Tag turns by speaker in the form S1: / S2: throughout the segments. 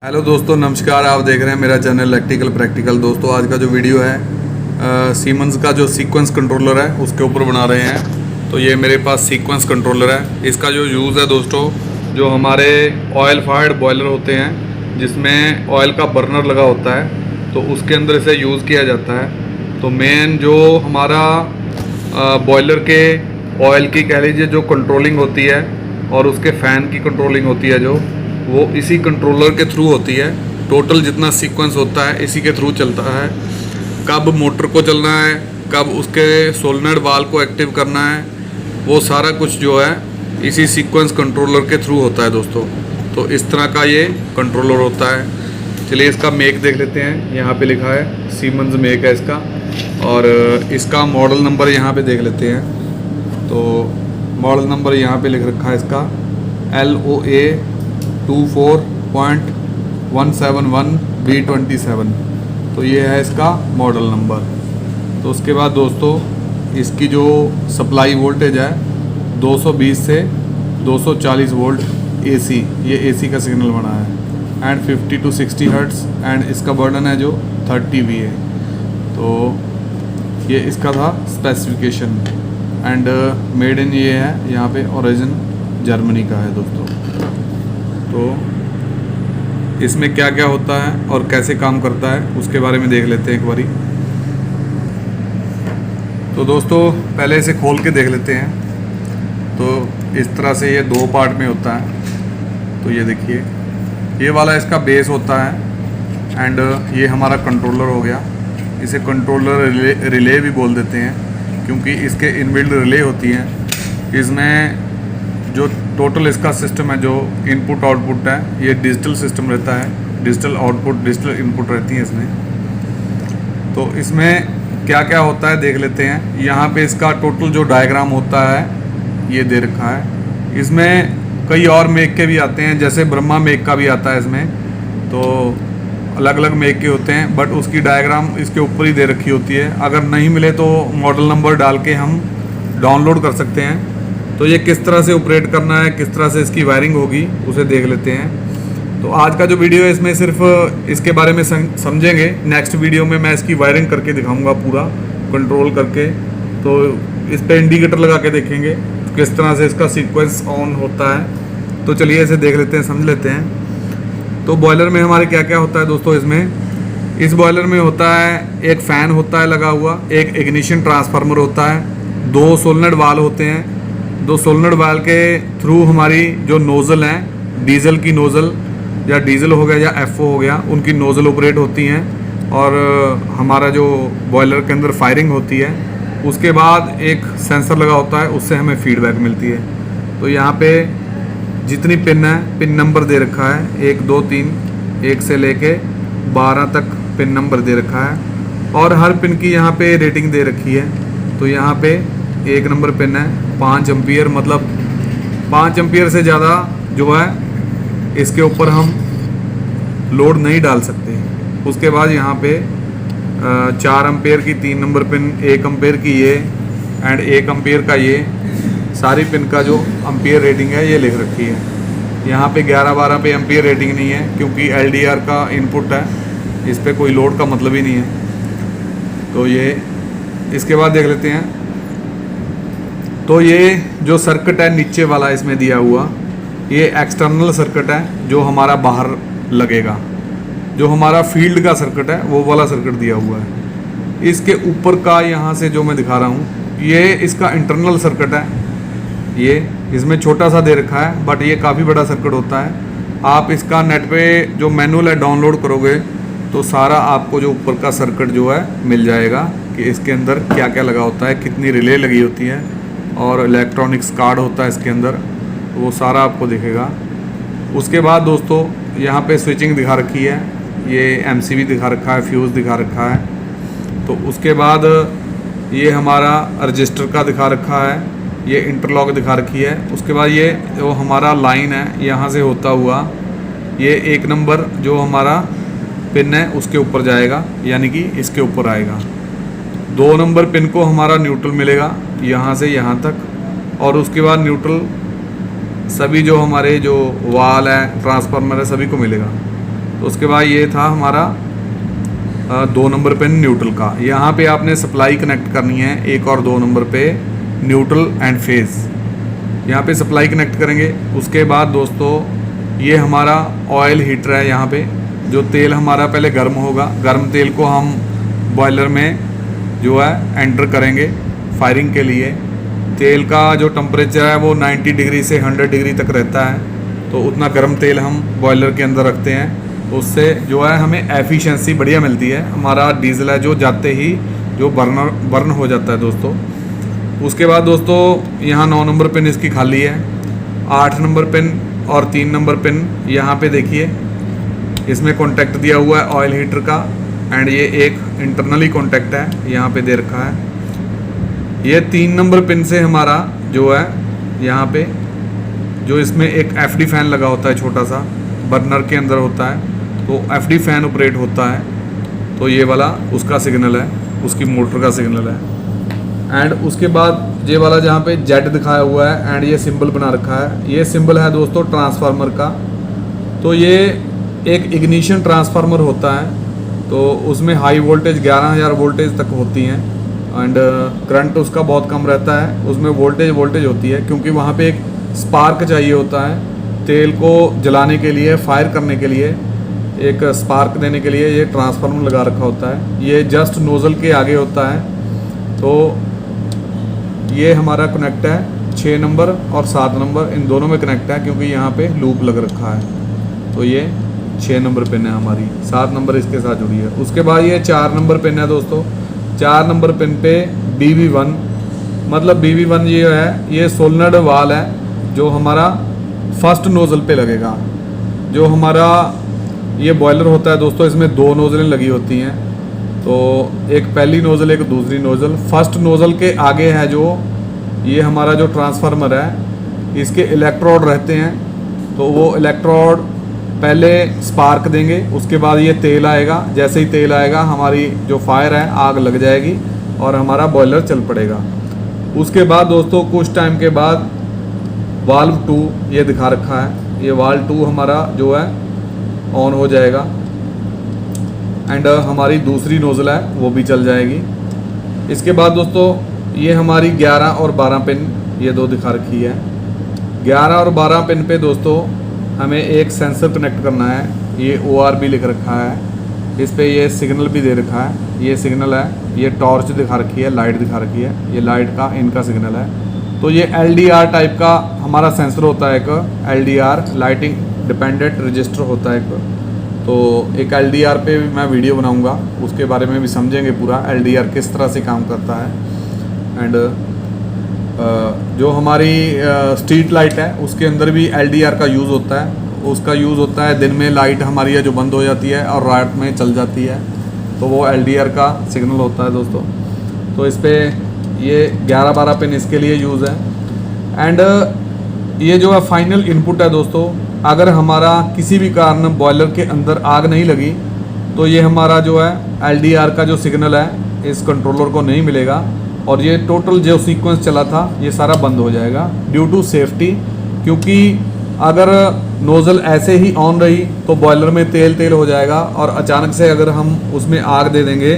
S1: Hello दोस्तों, नमस्कार। आप देख रहे हैं मेरा चैनल इलेक्ट्रिकल प्रैक्टिकल। दोस्तों, आज का जो वीडियो है सीमेंस का जो सीक्वेंस कंट्रोलर है उसके ऊपर बना रहे हैं। तो ये मेरे पास सीक्वेंस कंट्रोलर है। इसका जो यूज़ है दोस्तों, जो हमारे ऑयल फायर्ड बॉयलर होते हैं जिसमें ऑयल का बर्नर लगा होता है, तो उसके अंदर इसे यूज़ किया जाता है। तो मेन जो हमारा बॉयलर के ऑयल की कह लीजिए जो कंट्रोलिंग होती है और उसके फ़ैन की कंट्रोलिंग होती है, जो वो इसी कंट्रोलर के थ्रू होती है। टोटल जितना सीक्वेंस होता है इसी के थ्रू चलता है। कब मोटर को चलना है, कब उसके सोलेनोइड वाल्व को एक्टिव करना है, वो सारा कुछ जो है इसी सीक्वेंस कंट्रोलर के थ्रू होता है दोस्तों। तो इस तरह का ये कंट्रोलर होता है। चलिए इसका मेक देख लेते हैं। यहाँ पे लिखा है सीमेंस मेक है इसका, और इसका मॉडल नंबर यहाँ पे देख लेते हैं। तो मॉडल नंबर यहाँ पे लिख रखा है इसका LOA 24.171B27। तो ये है इसका मॉडल नंबर। तो उसके बाद दोस्तों इसकी जो सप्लाई वोल्टेज है 220 से 240 वोल्ट AC, ये AC का सिग्नल बना है, एंड 50 to 60 हर्ट्ज़, एंड इसका बर्डन है जो 30 VA। तो ये इसका था स्पेसिफिकेशन, एंड मेड इन ये है यहाँ पे ओरिजिन जर्मनी का है दोस्तों। तो इसमें क्या क्या होता है और कैसे काम करता है उसके बारे में देख लेते हैं एक बारी। तो दोस्तों पहले इसे खोल के देख लेते हैं। तो इस तरह से ये दो पार्ट में होता है। तो ये देखिए, ये वाला इसका बेस होता है, एंड ये हमारा कंट्रोलर हो गया। इसे कंट्रोलर रिले भी बोल देते हैं, क्योंकि इसके इनबिल्ट रिले होती हैं। इसमें जो टोटल इसका सिस्टम है, जो इनपुट आउटपुट है, ये डिजिटल सिस्टम रहता है। डिजिटल आउटपुट डिजिटल इनपुट रहती है इसमें। तो इसमें क्या क्या होता है देख लेते हैं। यहाँ पे इसका टोटल जो डायग्राम होता है ये दे रखा है। इसमें कई और मेक के भी आते हैं, जैसे ब्रह्मा मेक का भी आता है इसमें। तो अलग अलग मेक के होते हैं, बट उसकी डायग्राम इसके ऊपर ही दे रखी होती है। अगर नहीं मिले तो मॉडल नंबर डाल के हम डाउनलोड कर सकते हैं। तो ये किस तरह से ऑपरेट करना है, किस तरह से इसकी वायरिंग होगी, उसे देख लेते हैं। तो आज का जो वीडियो है इसमें सिर्फ इसके बारे में समझेंगे। नेक्स्ट वीडियो में मैं इसकी वायरिंग करके दिखाऊंगा, पूरा कंट्रोल करके। तो इस पर इंडिकेटर लगा के देखेंगे किस तरह से इसका सीक्वेंस ऑन होता है। तो चलिए इसे देख लेते हैं, समझ लेते हैं। तो बॉयलर में हमारे क्या क्या होता है दोस्तों। इसमें इस बॉयलर में होता है एक फ़ैन होता है लगा हुआ, एक इग्निशन ट्रांसफार्मर होता है, दो सोलेनोइड वाल्व होते हैं। दो सोलेनोइड वाल्व के थ्रू हमारी जो नोज़ल हैं, डीजल की नोज़ल, या डीजल हो गया या FO हो गया, उनकी नोज़ल ऑपरेट होती हैं, और हमारा जो बॉयलर के अंदर फायरिंग होती है। उसके बाद एक सेंसर लगा होता है, उससे हमें फीडबैक मिलती है। तो यहाँ पे जितनी पिन है, पिन नंबर दे रखा है 1 2 3, 1 से लेके 12 तक पिन नंबर दे रखा है, और हर पिन की यहाँ पे रेटिंग दे रखी है। तो यहाँ पे 1 नंबर पिन है 5 एम्पियर, मतलब 5 एम्पियर से ज़्यादा जो है इसके ऊपर हम लोड नहीं डाल सकते। उसके बाद यहाँ पे 4 एम्पियर की 3 नंबर पिन, 1 एम्पियर की ये, एंड 1 एम्पियर का ये, सारी पिन का जो एम्पियर रेटिंग है ये लिख रखी है। यहाँ पे 11-12 पे एम्पियर रेटिंग नहीं है, क्योंकि LDR का इनपुट है, इस पर कोई लोड का मतलब ही नहीं है। तो ये इसके बाद देख लेते हैं। तो ये जो सर्किट है नीचे वाला इसमें दिया हुआ, ये एक्सटर्नल सर्किट है जो हमारा बाहर लगेगा। जो हमारा फील्ड का सर्किट है वो वाला सर्किट दिया हुआ है। इसके ऊपर का यहाँ से जो मैं दिखा रहा हूँ, ये इसका इंटरनल सर्किट है। ये इसमें छोटा सा दे रखा है, बट ये काफ़ी बड़ा सर्किट होता है। आप इसका नेट पे जो मैनुअल है डाउनलोड करोगे तो सारा आपको जो ऊपर का सर्किट जो है मिल जाएगा, कि इसके अंदर क्या क्या लगा होता है, कितनी रिले लगी होती है, और इलेक्ट्रॉनिक्स कार्ड होता है इसके अंदर, वो सारा आपको दिखेगा। उसके बाद दोस्तों यहाँ पे स्विचिंग दिखा रखी है, ये MCB दिखा रखा है, फ्यूज़ दिखा रखा है। तो उसके बाद ये हमारा रजिस्टर का दिखा रखा है, ये इंटरलॉक दिखा रखी है। उसके बाद ये जो हमारा लाइन है यहाँ से होता हुआ, ये 1 नंबर जो हमारा पिन है उसके ऊपर जाएगा, यानी कि इसके ऊपर आएगा। 2 नंबर पिन को हमारा न्यूट्रल मिलेगा यहाँ से यहाँ तक, और उसके बाद न्यूट्रल सभी जो हमारे जो वाल है, ट्रांसफार्मर है, सभी को मिलेगा। तो उसके बाद ये था हमारा 2 नंबर पिन न्यूट्रल का। यहाँ पे आपने सप्लाई कनेक्ट करनी है 1 और 2 नंबर पे, न्यूट्रल एंड फेज़। यहाँ पे सप्लाई कनेक्ट करेंगे। उसके बाद दोस्तों ये हमारा ऑयल हीटर है। यहाँ पे जो तेल हमारा पहले गर्म होगा, गर्म तेल को हम बॉयलर में जो है एंटर करेंगे फायरिंग के लिए। तेल का जो टेम्परेचर है वो 90 डिग्री से 100 डिग्री तक रहता है, तो उतना गर्म तेल हम बॉयलर के अंदर रखते हैं। तो उससे जो है हमें एफिशिएंसी बढ़िया मिलती है। हमारा डीजल है जो जाते ही जो बर्न हो जाता है दोस्तों। उसके बाद दोस्तों यहाँ 9 नंबर पिन इसकी खाली है, 8 नंबर पिन और 3 नंबर पिन यहाँ पे देखिए इसमें कॉन्टैक्ट दिया हुआ है ऑयल हीटर का, एंड ये एक इंटरनली कॉन्टैक्ट है यहाँ पे दे रखा है। ये 3 नंबर पिन से हमारा जो है यहाँ पे जो इसमें एक एफडी फैन लगा होता है, छोटा सा बर्नर के अंदर होता है, तो एफडी फैन ऑपरेट होता है। तो ये वाला उसका सिग्नल है, उसकी मोटर का सिग्नल है। एंड उसके बाद ये वाला जहाँ पे जेड दिखाया हुआ है एंड ये सिंबल बना रखा है, ये सिंबल है दोस्तों ट्रांसफार्मर का। तो ये एक इग्निशन ट्रांसफार्मर होता है, तो उसमें हाई वोल्टेज 11,000 वोल्टेज तक होती हैं एंड करंट उसका बहुत कम रहता है। उसमें वोल्टेज होती है क्योंकि वहाँ पे एक स्पार्क चाहिए होता है तेल को जलाने के लिए, फायर करने के लिए, एक स्पार्क देने के लिए ये ट्रांसफार्मर लगा रखा होता है। ये जस्ट नोज़ल के आगे होता है। तो ये हमारा कनेक्ट है 6 नंबर और 7 नंबर, इन दोनों में कनेक्ट है क्योंकि यहाँ पे लूप लग रखा है। तो ये 6 नंबर पिन है हमारी, 7 नंबर इसके साथ जुड़ी है। उसके बाद ये 4 नंबर पिन है दोस्तों। 4 नंबर पिन पे BB1, मतलब BB1 ये है, ये सोलनॉइड वाल है जो हमारा फर्स्ट नोज़ल पे लगेगा। जो हमारा ये बॉयलर होता है दोस्तों, इसमें 2 नोज़लें लगी होती हैं, तो एक पहली नोज़ल एक दूसरी नोज़ल। फर्स्ट नोज़ल के आगे है जो ये हमारा जो ट्रांसफार्मर है, इसके इलेक्ट्रोड रहते हैं, तो वो इलेक्ट्रोड पहले स्पार्क देंगे, उसके बाद ये तेल आएगा। जैसे ही तेल आएगा हमारी जो फायर है आग लग जाएगी और हमारा बॉयलर चल पड़ेगा। उसके बाद दोस्तों कुछ टाइम के बाद वाल्व 2 ये दिखा रखा है, ये वाल्व 2 हमारा जो है ऑन हो जाएगा एंड हमारी दूसरी नोज़ल है वो भी चल जाएगी। इसके बाद दोस्तों ये हमारी 11 और 12 पिन ये 2 दिखा रखी है। 11 और 12 पिन पे दोस्तों हमें एक सेंसर कनेक्ट करना है, ये ORB लिख रखा है, इस पे ये सिग्नल भी दे रखा है। ये सिग्नल है, ये टॉर्च दिखा रखी है, लाइट दिखा रखी है, ये लाइट का इनका सिग्नल है। तो ये LDR टाइप का हमारा सेंसर होता है, एक LDR लाइटिंग डिपेंडेंट रजिस्टर होता है एक। तो एक LDR पे मैं वीडियो बनाऊंगा, उसके बारे में भी समझेंगे पूरा LDR किस तरह से काम करता है। एंड जो हमारी स्ट्रीट लाइट है उसके अंदर भी LDR का यूज़ होता है। उसका यूज़ होता है दिन में लाइट हमारी है जो बंद हो जाती है और रात में चल जाती है, तो वो LDR का सिग्नल होता है दोस्तों। तो इस पर ये 11-12 पिन इसके लिए यूज़ है। एंड ये जो है फाइनल इनपुट है दोस्तों। अगर हमारा किसी भी कारण बॉयलर के अंदर आग नहीं लगी तो ये हमारा जो है LDR का जो सिग्नल है इस कंट्रोलर को नहीं मिलेगा और ये टोटल जो सीक्वेंस चला था ये सारा बंद हो जाएगा ड्यू टू सेफ्टी। क्योंकि अगर नोज़ल ऐसे ही ऑन रही तो बॉयलर में तेल हो जाएगा और अचानक से अगर हम उसमें आग दे देंगे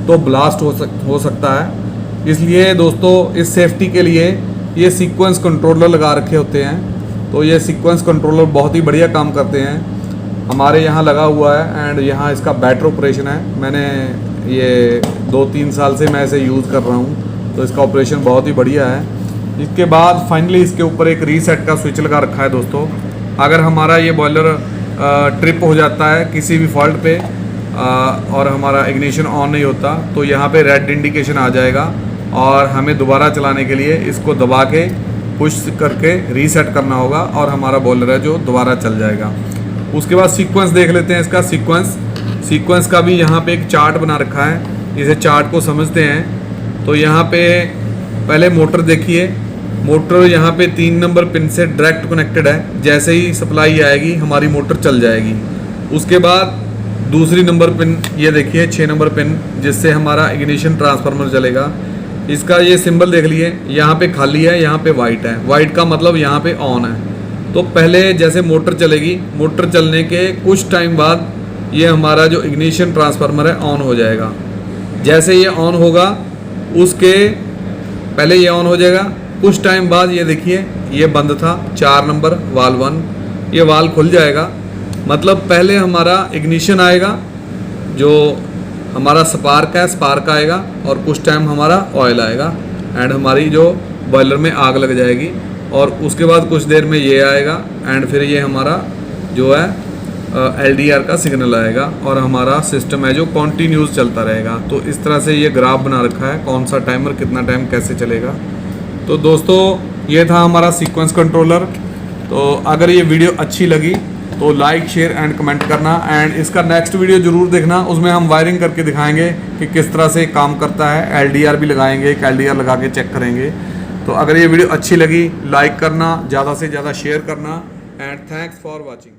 S1: तो ब्लास्ट हो सकता है। इसलिए दोस्तों इस सेफ्टी के लिए ये सीक्वेंस कंट्रोलर लगा रखे होते हैं। तो ये सीक्वेंस कंट्रोलर बहुत ही बढ़िया काम करते हैं, हमारे यहाँ लगा हुआ है एंड यहाँ इसका बैटर ऑपरेशन है। मैंने ये 2-3 साल से मैं इसे यूज़ कर रहा हूँ, तो इसका ऑपरेशन बहुत ही बढ़िया है। इसके बाद फाइनली इसके ऊपर एक रीसेट का स्विच लगा रखा है दोस्तों। अगर हमारा ये बॉयलर ट्रिप हो जाता है किसी भी फॉल्ट पे और हमारा इग्निशन ऑन नहीं होता तो यहाँ पे रेड इंडिकेशन आ जाएगा और हमें दोबारा चलाने के लिए इसको दबा के पुश करके रीसेट करना होगा और हमारा बॉयलर है जो दोबारा चल जाएगा। उसके बाद सीक्वेंस देख लेते हैं इसका। सीक्वेंस का भी यहाँ पे एक चार्ट बना रखा है, इसे चार्ट को समझते हैं। तो यहाँ पे पहले मोटर देखिए, मोटर यहाँ पे 3 नंबर पिन से डायरेक्ट कनेक्टेड है। जैसे ही सप्लाई आएगी हमारी मोटर चल जाएगी। उसके बाद दूसरी नंबर पिन ये देखिए 6 नंबर पिन, जिससे हमारा इग्निशन ट्रांसफार्मर चलेगा। इसका ये सिंबल देख लिए, यहाँ पे खाली है, यहाँ पे वाइट है। वाइट का मतलब यहाँ पे ऑन है। तो पहले जैसे मोटर चलेगी, मोटर चलने के कुछ टाइम बाद ये हमारा जो इग्निशन ट्रांसफार्मर है ऑन हो जाएगा। जैसे ये ऑन होगा उसके पहले ये ऑन हो जाएगा, कुछ टाइम बाद ये देखिए ये बंद था, 4 नंबर वाल्व 1, ये वाल्व खुल जाएगा। मतलब पहले हमारा इग्निशन आएगा, जो हमारा स्पार्क है स्पार्क आएगा, और कुछ टाइम हमारा ऑयल आएगा एंड हमारी जो बॉयलर में आग लग जाएगी, और उसके बाद कुछ देर में ये आएगा एंड फिर ये हमारा जो है LDR का सिग्नल आएगा और हमारा सिस्टम है जो कॉन्टीन्यूस चलता रहेगा। तो इस तरह से ये ग्राफ बना रखा है, कौन सा टाइमर कितना टाइम कैसे चलेगा। तो दोस्तों ये था हमारा सीक्वेंस कंट्रोलर। तो अगर ये वीडियो अच्छी लगी तो लाइक शेयर एंड कमेंट करना, एंड इसका नेक्स्ट वीडियो ज़रूर देखना, उसमें हम वायरिंग करके दिखाएंगे कि किस तरह से काम करता है। LDR भी लगाएंगे, एक LDR लगा के चेक करेंगे। तो अगर ये वीडियो अच्छी लगी लाइक करना, ज़्यादा से ज़्यादा शेयर करना, एंड थैंक्स फॉर वॉचिंग।